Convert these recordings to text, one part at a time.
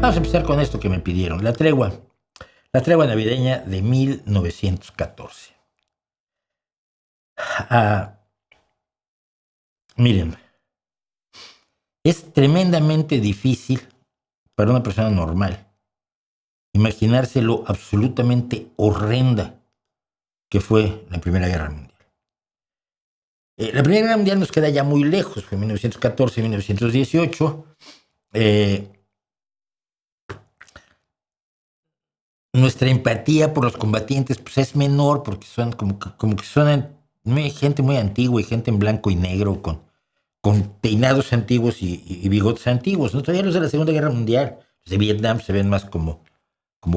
Vamos a empezar con esto que me pidieron, la tregua navideña de 1914. Ah, miren, es tremendamente difícil para una persona normal imaginarse lo absolutamente horrenda que fue la Primera Guerra Mundial. La Primera Guerra Mundial nos queda ya muy lejos, fue en 1914 y 1918. Nuestra empatía por los combatientes pues, es menor porque son como que son gente muy antigua y gente en blanco y negro con peinados antiguos y bigotes antiguos, ¿no? Todavía los de la Segunda Guerra Mundial, los de Vietnam se ven más como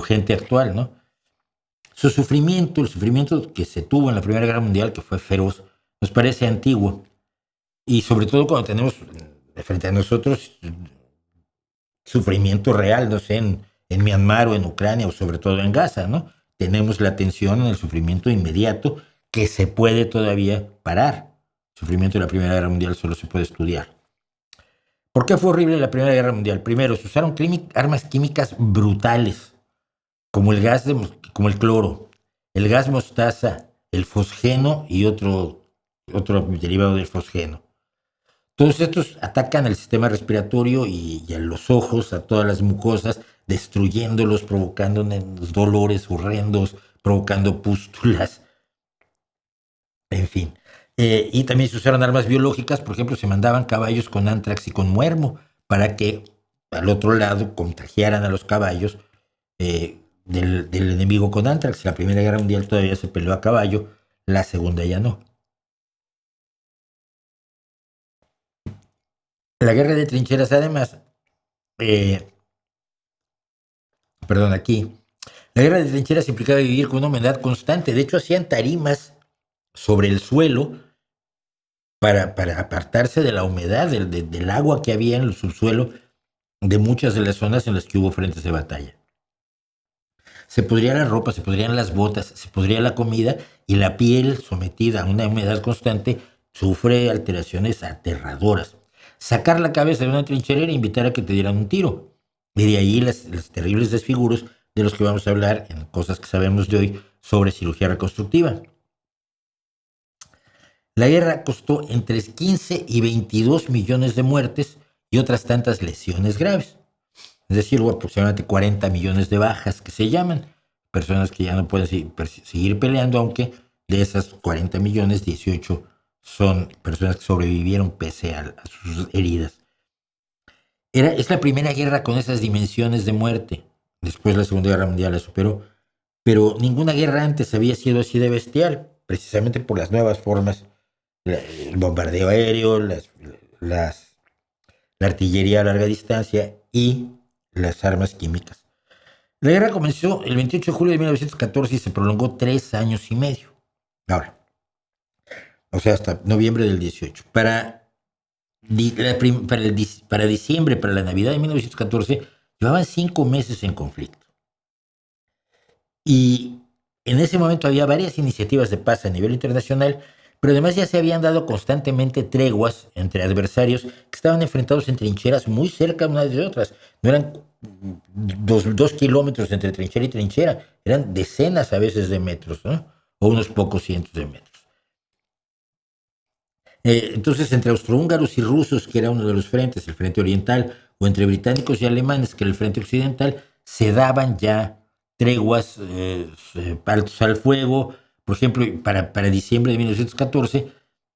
gente actual, ¿no? Su sufrimiento, el sufrimiento que se tuvo en la Primera Guerra Mundial, que fue feroz, nos parece antiguo. Y sobre todo cuando tenemos frente a nosotros sufrimiento real, no sé, en Myanmar o en Ucrania o sobre todo en Gaza, ¿no? Tenemos la atención en el sufrimiento inmediato que se puede todavía parar. El sufrimiento de la Primera Guerra Mundial solo se puede estudiar. ¿Por qué fue horrible la Primera Guerra Mundial? Primero, se usaron armas químicas brutales, como como el cloro, el gas mostaza, el fosgeno y otro derivado del fosgeno. Todos estos atacan al sistema respiratorio y a los ojos, a todas las mucosas, destruyéndolos, provocando dolores horrendos, provocando pústulas, en fin. Y también se usaron armas biológicas, por ejemplo, se mandaban caballos con antrax y con muermo para que al otro lado contagiaran a los caballos del enemigo con antrax. La Primera Guerra Mundial todavía se peleó a caballo, la Segunda ya no. La guerra de trincheras, además, aquí, la guerra de trincheras implicaba vivir con una humedad constante. De hecho, hacían tarimas sobre el suelo para apartarse de la humedad, del agua que había en el subsuelo de muchas de las zonas en las que hubo frentes de batalla. Se pudría la ropa, se pudrían las botas, se pudría la comida y la piel sometida a una humedad constante sufre alteraciones aterradoras. Sacar la cabeza de una trinchera era invitar a que te dieran un tiro. Y de ahí los terribles desfiguros de los que vamos a hablar en cosas que sabemos de hoy sobre cirugía reconstructiva. La guerra costó entre 15 y 22 millones de muertes y otras tantas lesiones graves. Es decir, hubo aproximadamente 40 millones de bajas que se llaman, personas que ya no pueden seguir peleando, aunque de esas 40 millones, 18 son personas que sobrevivieron pese a sus heridas. Es la primera guerra con esas dimensiones de muerte. Después la Segunda Guerra Mundial la superó, pero ninguna guerra antes había sido así de bestial, precisamente por las nuevas formas, el bombardeo aéreo, la artillería a larga distancia y las armas químicas. La guerra comenzó el 28 de julio de 1914 y se prolongó 3 años y medio. Ahora, o sea, hasta noviembre del 18. Para diciembre, para la Navidad de 1914, llevaban 5 meses en conflicto. Y en ese momento había varias iniciativas de paz a nivel internacional, pero además ya se habían dado constantemente treguas entre adversarios que estaban enfrentados en trincheras muy cerca unas de otras. No eran 2 kilómetros entre trinchera y trinchera, eran decenas a veces de metros, ¿no? O unos pocos cientos de metros. Entonces, entre austrohúngaros y rusos, que era uno de los frentes, el frente oriental, o entre británicos y alemanes, que era el frente occidental, se daban ya treguas, altos al fuego. Por ejemplo, para diciembre de 1914,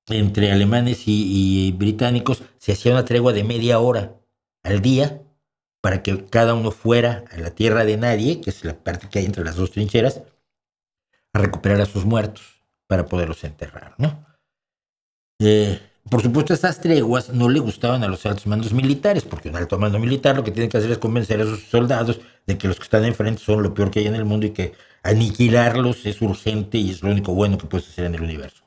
entre alemanes y británicos, se hacía una tregua de media hora al día para que cada uno fuera a la tierra de nadie, que es la parte que hay entre las dos trincheras, a recuperar a sus muertos para poderlos enterrar, ¿no? Por supuesto, estas treguas no le gustaban a los altos mandos militares, porque un alto mando militar lo que tiene que hacer es convencer a sus soldados de que los que están enfrente son lo peor que hay en el mundo y que aniquilarlos es urgente y es lo único bueno que puedes hacer en el universo.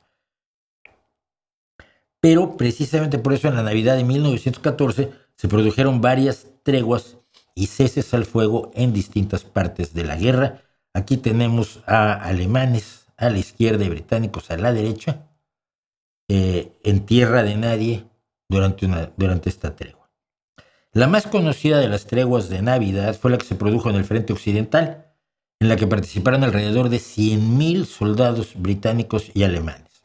Pero precisamente por eso en la Navidad de 1914 se produjeron varias treguas y ceses al fuego en distintas partes de la guerra. Aquí tenemos a alemanes a la izquierda y británicos a la derecha, en tierra de nadie durante esta tregua. La más conocida de las treguas de Navidad fue la que se produjo en el frente occidental, en la que participaron alrededor de 100.000 soldados británicos y alemanes.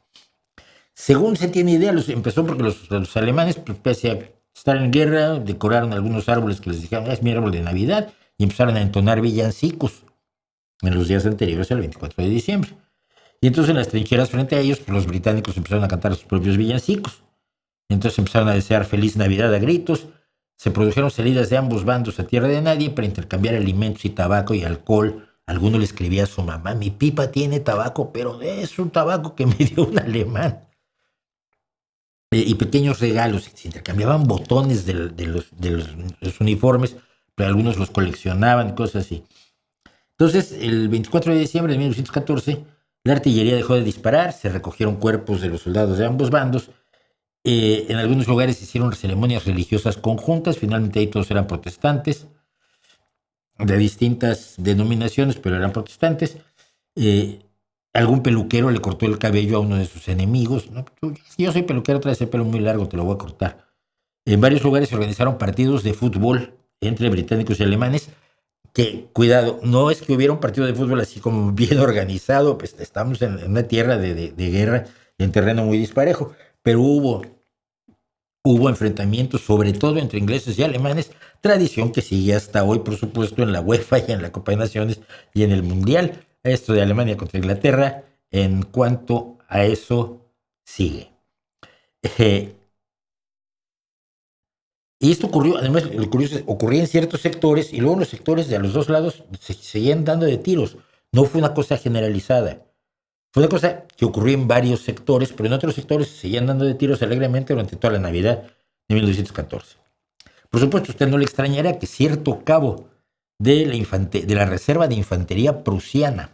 Según se tiene idea, empezó porque los alemanes, pese a estar en guerra, decoraron algunos árboles que les dijeron, es mi árbol de Navidad, y empezaron a entonar villancicos en los días anteriores al 24 de diciembre. Y entonces en las trincheras frente a ellos, pues, los británicos empezaron a cantar sus propios villancicos. Entonces empezaron a desear feliz Navidad a gritos. Se produjeron salidas de ambos bandos a tierra de nadie para intercambiar alimentos y tabaco y alcohol. Alguno le escribía a su mamá, mi pipa tiene tabaco, pero es un tabaco que me dio un alemán. Y pequeños regalos. Se intercambiaban botones de los uniformes, pero algunos los coleccionaban, cosas así. Entonces, el 24 de diciembre de 1914, la artillería dejó de disparar, se recogieron cuerpos de los soldados de ambos bandos. En algunos lugares se hicieron ceremonias religiosas conjuntas, finalmente ahí todos eran protestantes, de distintas denominaciones, pero eran protestantes. Algún peluquero le cortó el cabello a uno de sus enemigos. ¿No? Yo soy peluquero, traes el pelo muy largo, te lo voy a cortar. En varios lugares se organizaron partidos de fútbol entre británicos y alemanes, que, cuidado, no es que hubiera un partido de fútbol así como bien organizado, pues estamos en una tierra de guerra, en terreno muy disparejo, pero hubo enfrentamientos, sobre todo entre ingleses y alemanes, tradición que sigue hasta hoy, por supuesto, en la UEFA y en la Copa de Naciones y en el Mundial. Esto de Alemania contra Inglaterra, en cuanto a eso, sigue. Y esto ocurrió, además, lo curioso es, ocurría en ciertos sectores y luego en los sectores de a los dos lados se seguían dando de tiros. No fue una cosa generalizada. Fue una cosa que ocurrió en varios sectores, pero en otros sectores se seguían dando de tiros alegremente durante toda la Navidad de 1914. Por supuesto, a usted no le extrañará que cierto cabo de la Reserva de Infantería Prusiana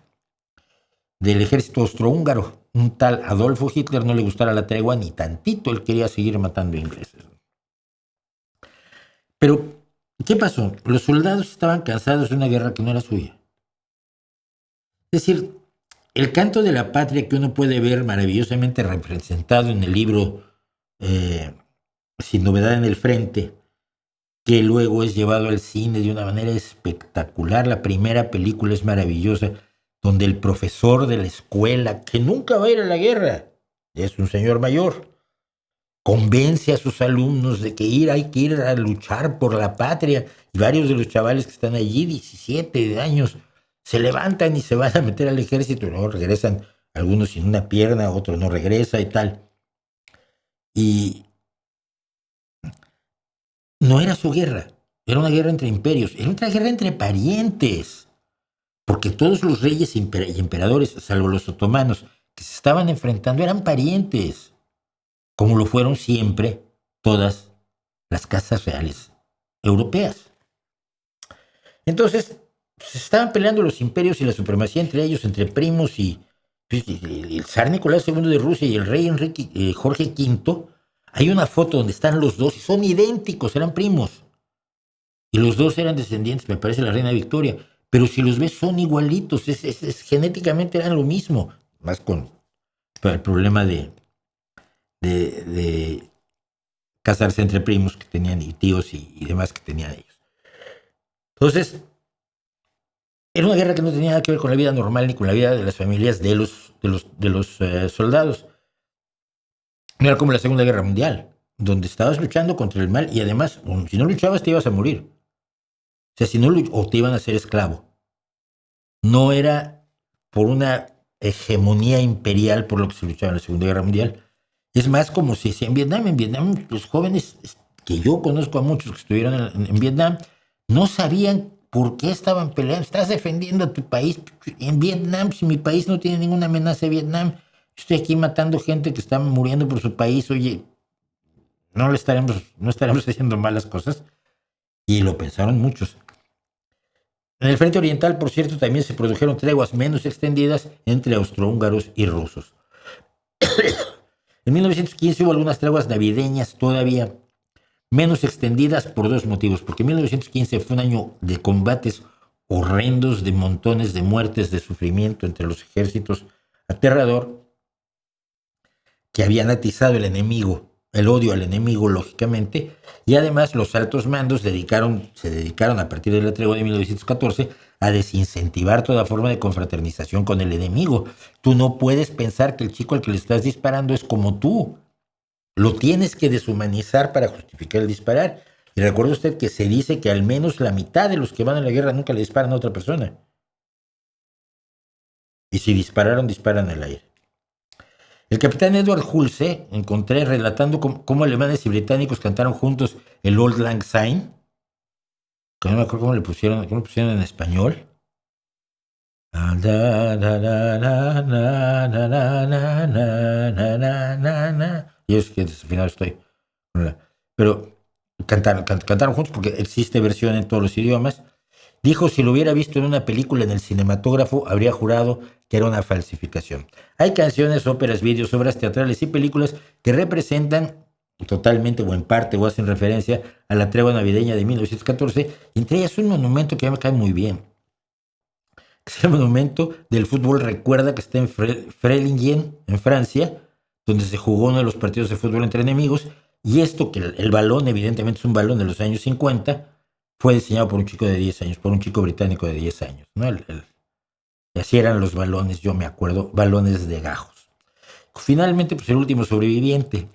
del ejército austrohúngaro, un tal Adolfo Hitler, no le gustara la tregua ni tantito, él quería seguir matando ingleses. Pero, ¿qué pasó? Los soldados estaban cansados de una guerra que no era suya. Es decir, el canto de la patria que uno puede ver maravillosamente representado en el libro Sin novedad en el frente, que luego es llevado al cine de una manera espectacular. La primera película es maravillosa, donde el profesor de la escuela, que nunca va a ir a la guerra, es un señor mayor, convence a sus alumnos de que hay que ir a luchar por la patria, y varios de los chavales que están allí, 17 años, se levantan y se van a meter al ejército, y luego regresan, algunos sin una pierna, otro no regresa y tal. Y no era su guerra, era una guerra entre imperios, era una guerra entre parientes, porque todos los reyes y emperadores, salvo los otomanos, que se estaban enfrentando, eran parientes, como lo fueron siempre todas las casas reales europeas. Entonces, se estaban peleando los imperios y la supremacía entre ellos, entre primos, y el zar Nicolás II de Rusia y el rey Jorge V. Hay una foto donde están los dos y son idénticos, eran primos. Y los dos eran descendientes, me parece, de la reina Victoria. Pero si los ves, son igualitos, genéticamente eran lo mismo. Más con el problema de casarse entre primos que tenían y tíos y demás que tenían ellos. Entonces, era una guerra que no tenía nada que ver con la vida normal ni con la vida de las familias de los soldados. No era como la Segunda Guerra Mundial, donde estabas luchando contra el mal y además, si no luchabas te ibas a morir. O sea, si no o te iban a hacer esclavo. No era por una hegemonía imperial por lo que se luchaba en la Segunda Guerra Mundial. Es más como si en Vietnam los jóvenes, que yo conozco a muchos que estuvieron en Vietnam, no sabían por qué estaban peleando. Estás defendiendo a tu país en Vietnam, si mi país no tiene ninguna amenaza de Vietnam. Estoy aquí matando gente que está muriendo por su país. Oye, no estaremos haciendo malas cosas. Y lo pensaron muchos. En el frente oriental, por cierto, también se produjeron treguas menos extendidas entre austrohúngaros y rusos. En 1915 hubo algunas treguas navideñas todavía menos extendidas por dos motivos. Porque 1915 fue un año de combates horrendos, de montones de muertes, de sufrimiento entre los ejércitos, aterrador, que habían atizado el enemigo el odio al enemigo, lógicamente, y además los altos mandos se dedicaron a partir de la tregua de 1914 a desincentivar toda forma de confraternización con el enemigo. Tú no puedes pensar que el chico al que le estás disparando es como tú. Lo tienes que deshumanizar para justificar el disparar. Y recuerde usted que se dice que al menos la mitad de los que van a la guerra nunca le disparan a otra persona. Y si dispararon, disparan al aire. El capitán Edward Hulse encontré relatando cómo alemanes y británicos cantaron juntos el Auld Lang Syne, que no me acuerdo cómo lo pusieron en español. Y es que desafinado estoy. Pero cantaron juntos porque existe versión en todos los idiomas. Dijo, si lo hubiera visto en una película en el cinematógrafo, habría jurado que era una falsificación. Hay canciones, óperas, vídeos, obras teatrales y películas que representan totalmente o en parte o hacen referencia a la tregua navideña de 1914, entre ellas un monumento que a mí me cae muy bien. Es el monumento del fútbol, recuerda que está en Freilingen, en Francia, donde se jugó uno de los partidos de fútbol entre enemigos, y esto que el balón evidentemente es un balón de los años 50, fue diseñado por un chico de 10 años, por un chico británico de 10 años, ¿no? Y así eran los balones, yo me acuerdo, balones de gajos. Finalmente, pues el último sobreviviente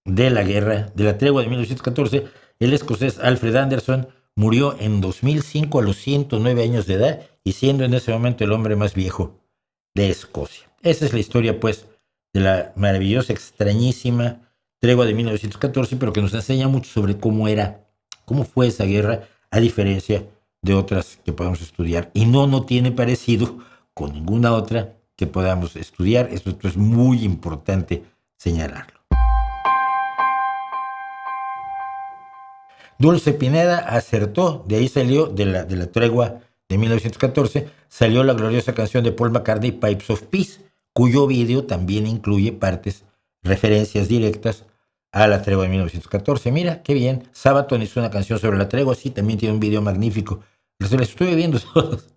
de la guerra, de la tregua de 1914, el escocés Alfred Anderson, murió en 2005 a los 109 años de edad y siendo en ese momento el hombre más viejo de Escocia. Esa es la historia, pues, de la maravillosa, extrañísima tregua de 1914, pero que nos enseña mucho sobre cómo fue esa guerra, a diferencia de otras que podamos estudiar. Y no tiene parecido con ninguna otra que podamos estudiar. Esto es muy importante señalarlo. Dulce Pineda acertó, de ahí salió, de la tregua de 1914, salió la gloriosa canción de Paul McCartney, Pipes of Peace, cuyo vídeo también incluye referencias directas a la tregua de 1914. Mira, qué bien. Sabaton hizo una canción sobre la tregua, sí, también tiene un video magnífico. Los estuve viendo todos.